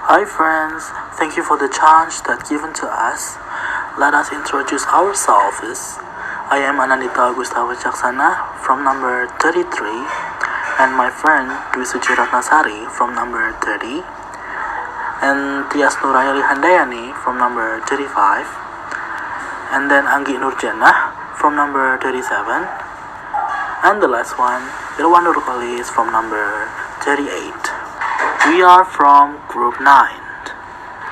Hi friends, thank you for the chance that given to us. Let us introduce ourselves. I am Anandyto Augusta from number 33 and my friend Suci Ratna from number 30 and Tyas Nurlaili Handayani from number 35 and then Anggi Nurjanah from number 37 and the last one Irwan Nurcholis from number 38. We are from Group 9.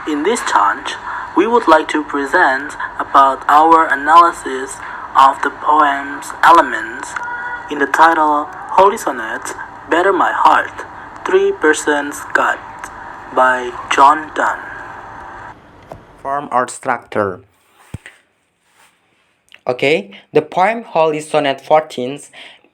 In this chant, we would like to present about our analysis of the poem's elements in the title Holy Sonnets, Better My Heart, Three Persons God by DONNE. Form or structure. Okay, the poem Holy Sonnet 14,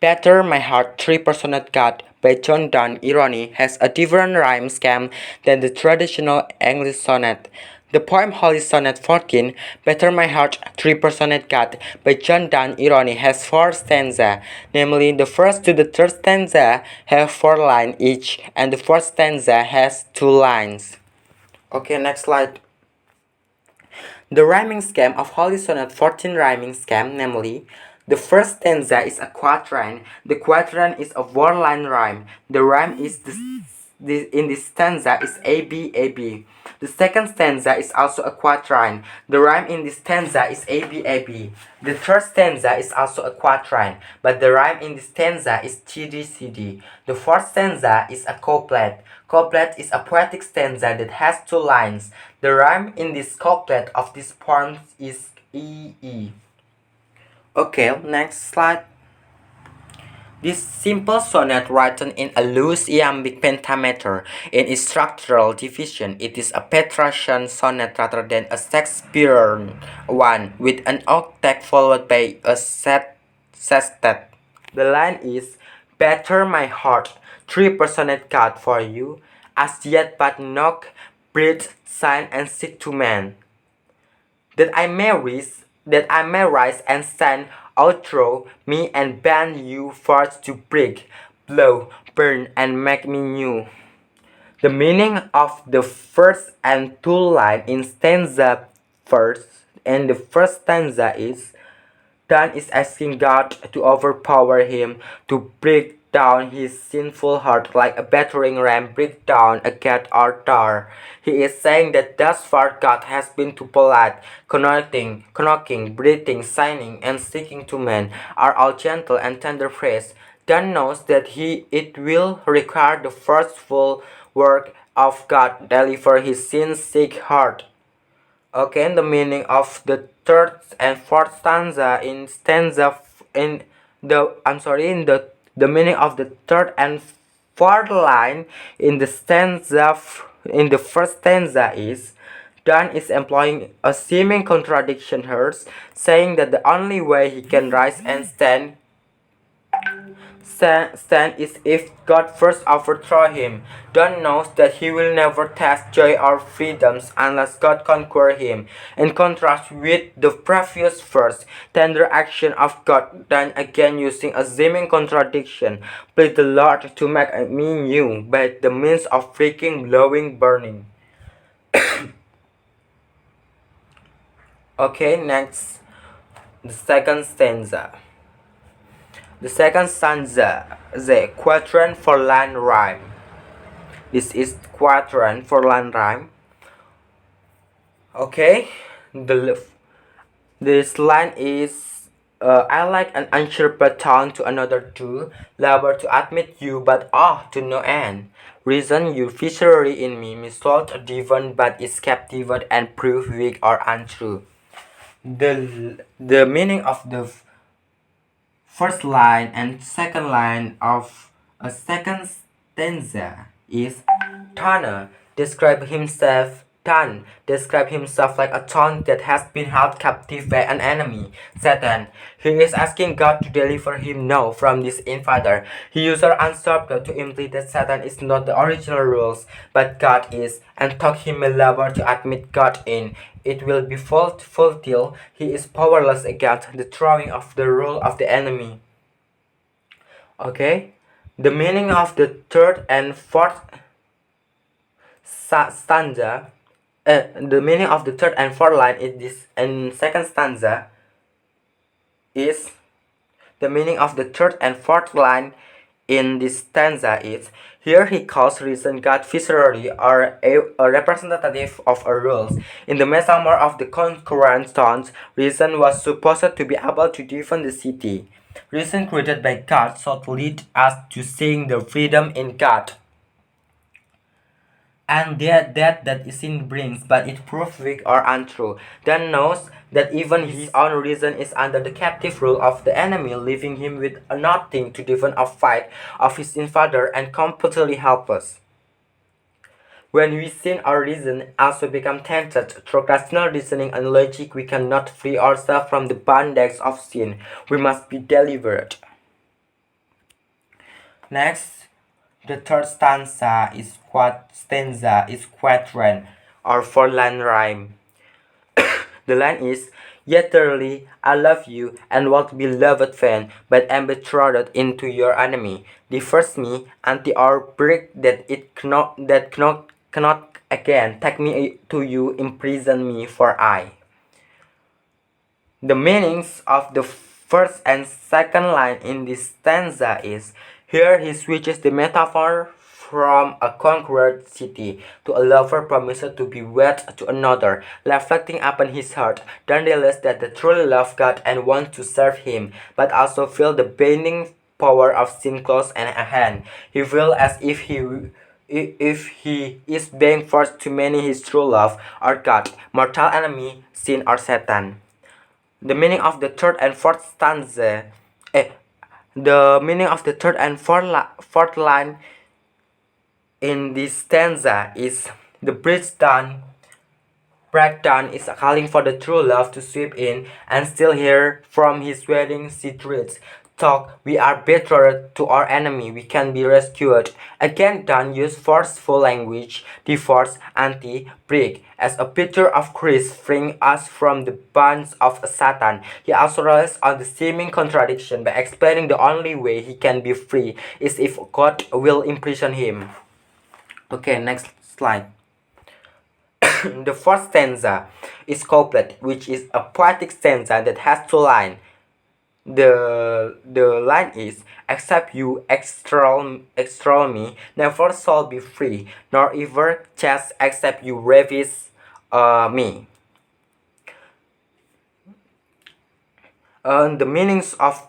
Better My Heart, Three Persons God by DONNE Irwan has a different rhyme scheme than the traditional English sonnet. The poem Holy Sonnet 14, Better My Heart, Three Persons God by DONNE Irwan has 4 stanzas, namely the first to the third stanza have 4 lines each and the fourth stanza has 2 lines. Okay, next slide. The rhyming scheme of Holy Sonnet 14 rhyming scheme, namely, the first stanza is a quatrain. The quatrain is a one-line rhyme. The rhyme is in this stanza is AB AB. The second stanza is also a quatrain. The rhyme in this stanza is AB AB. The third stanza is also a quatrain, but the rhyme in this stanza is CD CD. The fourth stanza is a couplet. Couplet is a poetic stanza that has 2 lines. The rhyme in this couplet of this poem is EE. Okay, next slide. This simple sonnet written in a loose iambic pentameter in its structural division, it is a Petrarchian sonnet rather than a Shakespearean one with an octet followed by a sestet. The line is, Better my heart, 3 persons God for you, as yet but knock, breathe, sign, and seek to man. That I may rise and stand outthrow me and bend you forth to break, blow, burn, and make me new. The meaning of the first and 2 lines in stanza first and the first stanza is, Donne is asking God to overpower him, to break down his sinful heart like a battering ram breaks down a cat or dog. He is saying that thus far God has been too polite, knocking, breathing, signing, and seeking to man are all gentle and tender praise. Donne knows that it will require the forceful work of God deliver his sin-sick heart. Okay, the meaning of the third and fourth stanza in the meaning of the third and fourth line in the in the first stanza is, Donne is employing a seeming contradiction here, saying that the only way he can rise and stand is if God first overthrow him. Donne knows that he will never taste joy or freedoms unless God conquer him. In contrast with the previous verse, tender action of God, Donne again using a seeming contradiction, plead the Lord to make me new by the means of freaking, blowing, burning. Okay, next, the second stanza. The second stanza, the quatrain for line rhyme. This is quatrain for line rhyme. Okay, this line is, I like an unsharped tongue to another too, labor to admit you, but to no end. Reason you fishery in me, missold divine, but is captivated and prove weak or untrue. The meaning of the first line and second line of a second stanza is, Donne describe himself like a tongue that has been held captive by an enemy, Satan. He is asking God to deliver him now from this invader. He uses unsubtle to imply that Satan is not the original rules, but God is, and thought he may labor to admit God in. It will be futile. He is powerless against the throwing of the rule of the enemy. Okay? The meaning of the third and fourth stanza, the meaning of the third and fourth line in this and second stanza is the meaning of the third and fourth line in this stanza is here he calls reason God viscerally or a representative of our rules. In the Midsummer of the concurrent tones, reason was supposed to be able to defend the city. Reason created by God sought to lead us to seeing the freedom in God. And that sin brings, but it proves weak or untrue. Then knows that even his own reason is under the captive rule of the enemy, leaving him with nothing to defend or fight of his father and completely helpless. When we sin, our reason also become tainted. Through rational reasoning and logic, we cannot free ourselves from the bondage of sin. We must be delivered. Next, the third stanza is quatrain or four-line rhyme. The line is, yet thoroughly I love you and what beloved fan, but am betrothed into your enemy. Differs me until our break that it cannot again take me to you, imprison me for I. The meanings of the first and second line in this stanza is, here he switches the metaphor from a conquered city to a lover promised to be wed to another, reflecting upon his heart, then realizes that they truly love God and want to serve him, but also feel the binding power of sin close at hand. He feels as if he is being forced to marry his true love, or God, mortal enemy, sin or Satan. The meaning of the third and fourth stanza, the meaning of the third and fourth line in this stanza is the breakdown is calling for the true love to sweep in and still hear from his wedding secrets. Talk, we are betrothed to our enemy, we can be rescued. Again, Donne used forceful language, divorce, break, as a picture of Christ freeing us from the bonds of Satan. He also relies on the seeming contradiction by explaining the only way he can be free is if God will imprison him. Okay, next slide. The fourth stanza is couplet, which is a poetic stanza that has two lines. The line is, except you extol me, never shall be free, nor ever chance except you ravish me. The meanings of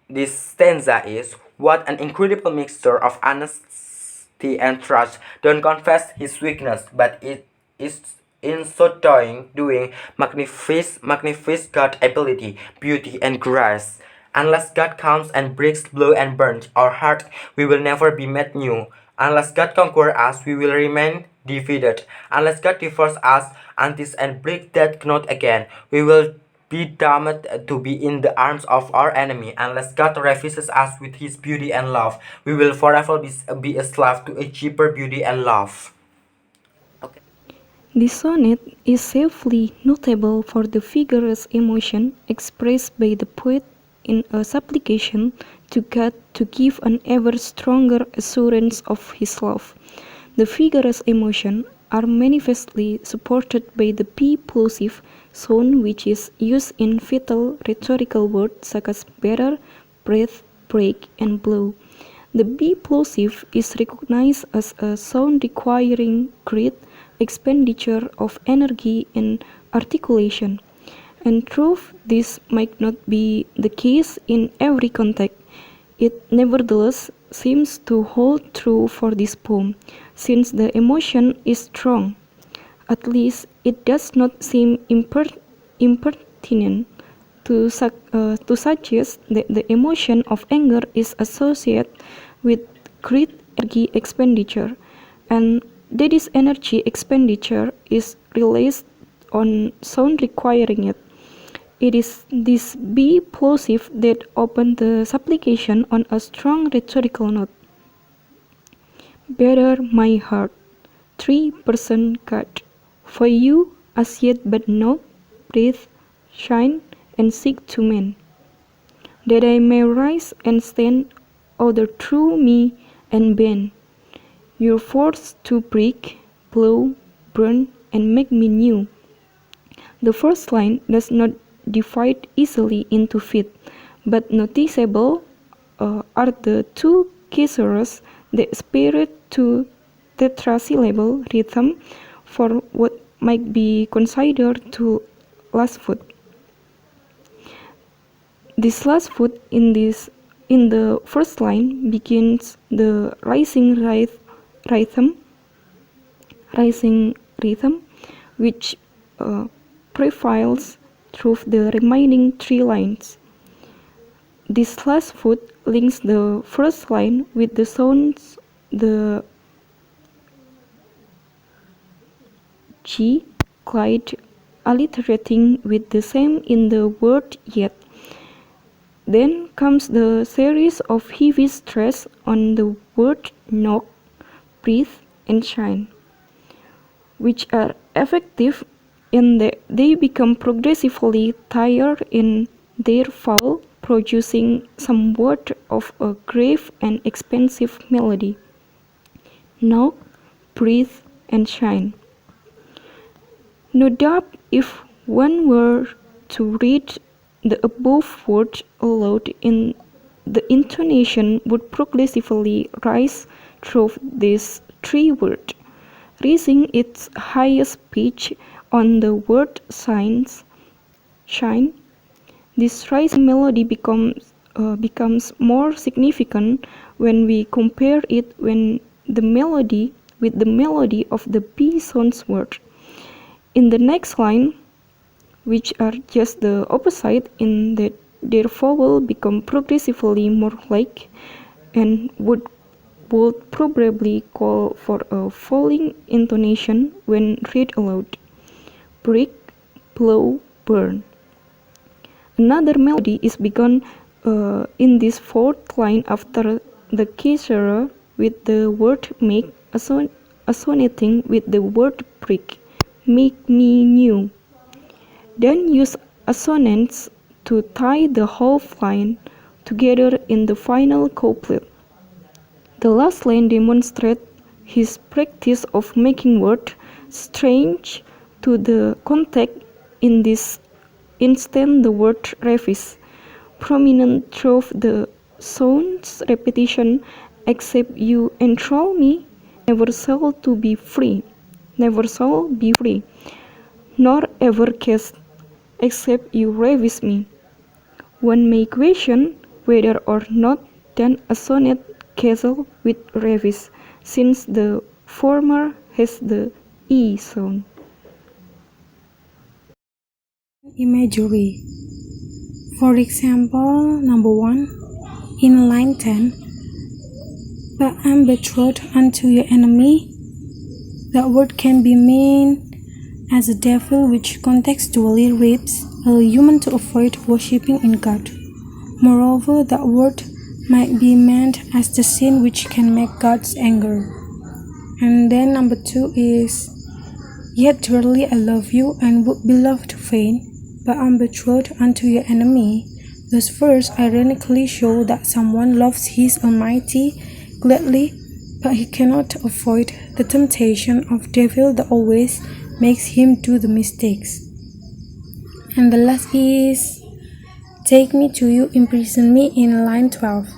this stanza is, what an incredible mixture of honesty and trust. Don't confess his weakness, but it is in so doing magnifies God's ability, beauty, and grace. Unless God comes and breaks, blow, and burns our heart, we will never be made new. Unless God conquers us, we will remain defeated. Unless God divorces us, until and break that knot again, we will be damned to be in the arms of our enemy. Unless God refuses us with his beauty and love, we will forever be a slave to a cheaper beauty and love. Okay. This sonnet is chiefly notable for the vigorous emotion expressed by the poet in a supplication to God to give an ever stronger assurance of his love. The vigorous emotion are manifestly supported by the be plosive sound, which is used in vital rhetorical words such as better, breath, break, and blow. The be plosive is recognized as a sound requiring great expenditure of energy and articulation. And truth, this might not be the case in every context. It nevertheless seems to hold true for this poem, since the emotion is strong. At least it does not seem impertinent to suggest that the emotion of anger is associated with great energy expenditure, and that this energy expenditure is released on sound requiring it. It is this be plosive that opened the supplication on a strong rhetorical note. Better my heart, 3% God, for you as yet but not breathe, shine, and seek to men, that I may rise and stand other through me and bend. You're forced to break, blow, burn, and make me new. The first line does not divide easily into feet, but noticeable are the two caesures that spirit to tetrasyllable rhythm for what might be considered to last foot. This last foot in the first line begins the rising rhythm, which prevails through the remaining three lines. This last foot links the first line with the sounds the G glide, alliterating with the same in the word yet. Then comes the series of heavy stress on the word knock, breathe, and shine, which are effective in that they become progressively tired in their fall, producing somewhat of a grave and expensive melody. Knock, breathe, and shine. No doubt if one were to read the above words aloud, the intonation would progressively rise through these three words, reaching its highest pitch on the word shine. This rising melody becomes more significant when we compare it with the melody of the B sounds word. In the next line, which are just the opposite in that their vowel become progressively more like and would probably call for a falling intonation when read aloud. Break, blow, burn. Another melody is begun in this fourth line after the caesura with the word make, associating with the word break. Make me new. Then use assonance to tie the whole line together in the final couplet. The last line demonstrates his practice of making words strange to the context. In this instance, the word ravish, prominent through the sound's repetition, except you enthrall me, never shall be free, nor ever cast, except you ravish me. One may question whether or not then a sonnet castle with ravish, since the former has the E sound. Imagery. For example, number 1, in line 10, but I'm betrothed unto your enemy. That word can be meant as a devil, which contextually reads a human to avoid worshipping in God. Moreover, that word might be meant as the sin which can make God's anger. And then number 2 is, yet dearly I love you and would be loved fain, but I'm betrothed unto your enemy. Those verses ironically show that someone loves his Almighty gladly, but he cannot avoid the temptation of devil that always makes him do the mistakes. And the last is, take me to you, imprison me, in line 12.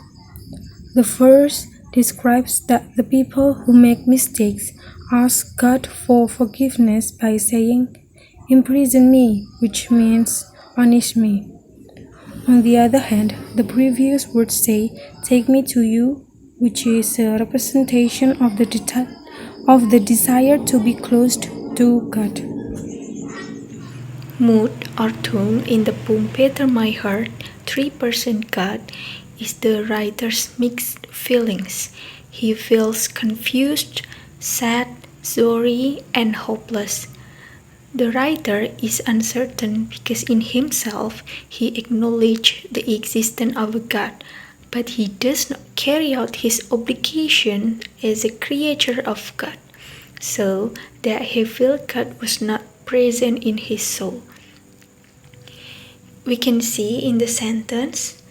The verse describes that the people who make mistakes ask God for forgiveness by saying, imprison me, which means punish me. On the other hand, the previous words say, take me to you, which is a representation of the desire to be close to God. Mood or tone in the poem Better My Heart, 3% God, is the writer's mixed feelings. He feels confused, sad, sorry, and hopeless. The writer is uncertain because in himself he acknowledges the existence of a God, but he does not carry out his obligation as a creature of God, so that he felt God was not present in his soul. We can see in the sentence,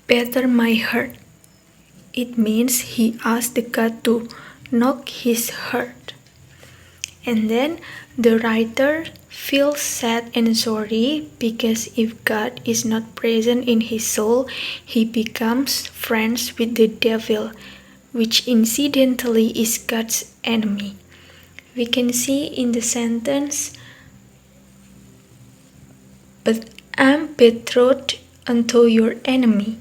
better my heart. It means he asked the God to knock his heart. And then the writer feels sad and sorry because if God is not present in his soul, he becomes friends with the devil, which incidentally is God's enemy. We can see in the sentence, "But I'm betrothed unto your enemy.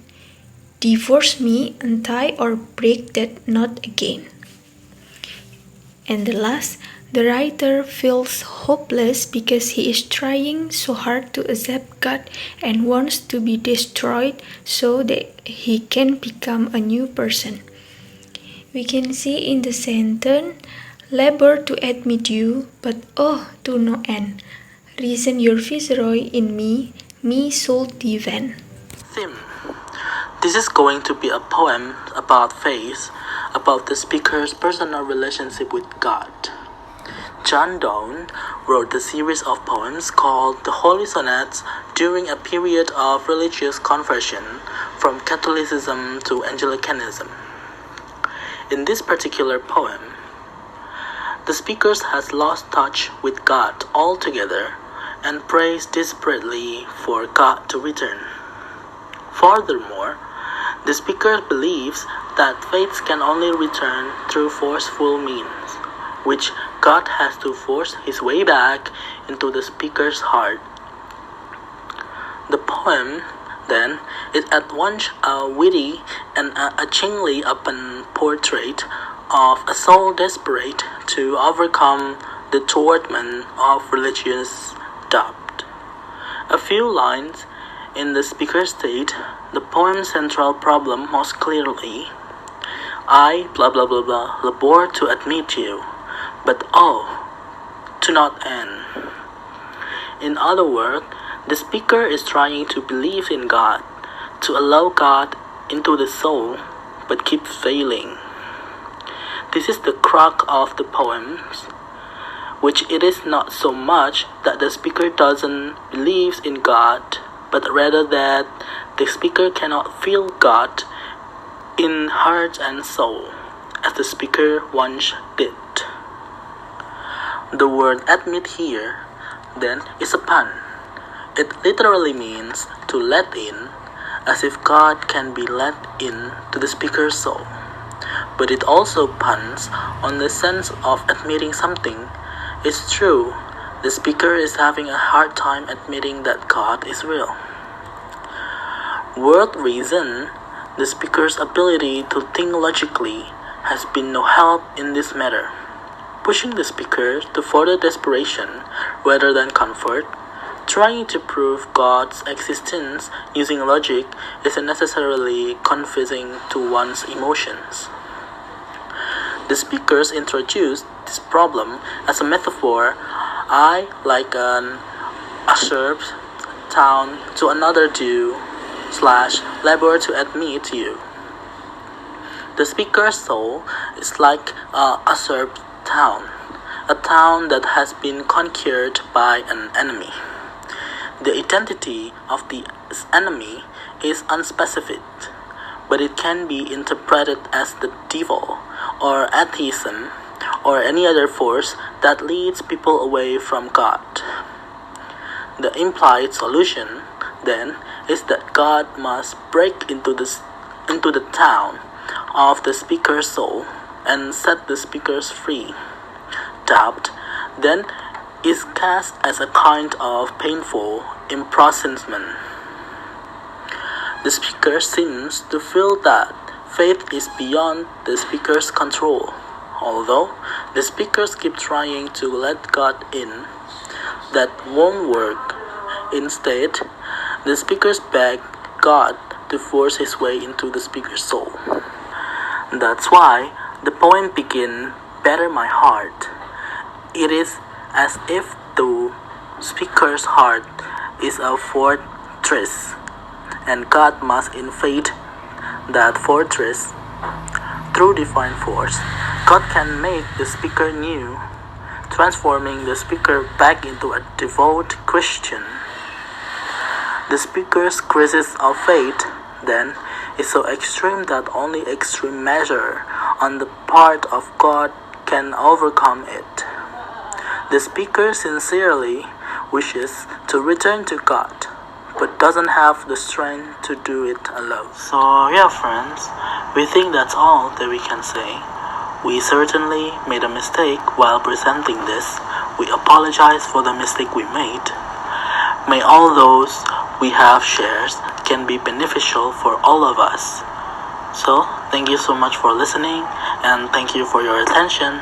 Divorce me, untie or break that knot again." And the last, the writer feels hopeless because he is trying so hard to accept God and wants to be destroyed so that he can become a new person. We can see in the sentence, "Labor to admit you, but oh, to no end. Reason your viceroy in me, me soul divine." Theme. This is going to be a poem about faith, about the speaker's personal relationship with God. John Donne wrote a series of poems called the Holy Sonnets during a period of religious conversion from Catholicism to Anglicanism. In this particular poem, the speaker has lost touch with God altogether and prays desperately for God to return. Furthermore, the speaker believes that faith can only return through forceful means, which God has to force his way back into the speaker's heart. The poem, then, is at once a witty and a chingly open portrait of a soul desperate to overcome the torment of religious doubt. A few lines in the speaker's state the poem's central problem most clearly. "I, blah blah blah blah, labor to admit you, but oh, to not end." In other words, the speaker is trying to believe in God, to allow God into the soul, but keeps failing. This is the crux of the poems, which it is not so much that the speaker doesn't believe in God, but rather that the speaker cannot feel God in heart and soul, as the speaker once did. The word admit here, then, is a pun. It literally means to let in, as if God can be let in to the speaker's soul. But it also puns on the sense of admitting something. It's true, the speaker is having a hard time admitting that God is real. World reason, the speaker's ability to think logically, has been no help in this matter, pushing the speaker to further desperation rather than comfort. Trying to prove God's existence using logic isn't necessarily convincing to one's emotions. The speakers introduced this problem as a metaphor. I like an usurped town to another Jew / labor to admit you. The speaker's soul is like a usurped town, a town that has been conquered by an enemy. The identity of the enemy is unspecified, but it can be interpreted as the devil, or atheism, or any other force that leads people away from God. The implied solution, then, is that God must break into the town of the speaker's soul and set the speakers free. Doubt, then, is cast as a kind of painful imprisonment. The speaker seems to feel that faith is beyond the speaker's control. Although the speakers keep trying to let God in, that won't work. Instead, the speakers beg God to force his way into the speaker's soul. That's why the poem begins, "Better my heart." It is as if the speaker's heart is a fortress, and God must invade that fortress. Through divine force, God can make the speaker new, transforming the speaker back into a devout Christian. The speaker's crisis of faith, then, is so extreme that only extreme measure on the part of God can overcome it. The speaker sincerely wishes to return to God, but doesn't have the strength to do it alone. So yeah, friends, we think that's all that we can say. We certainly made a mistake while presenting this. We apologize for the mistake we made. May all those we have shared can be beneficial for all of us. So, thank you so much for listening, and thank you for your attention.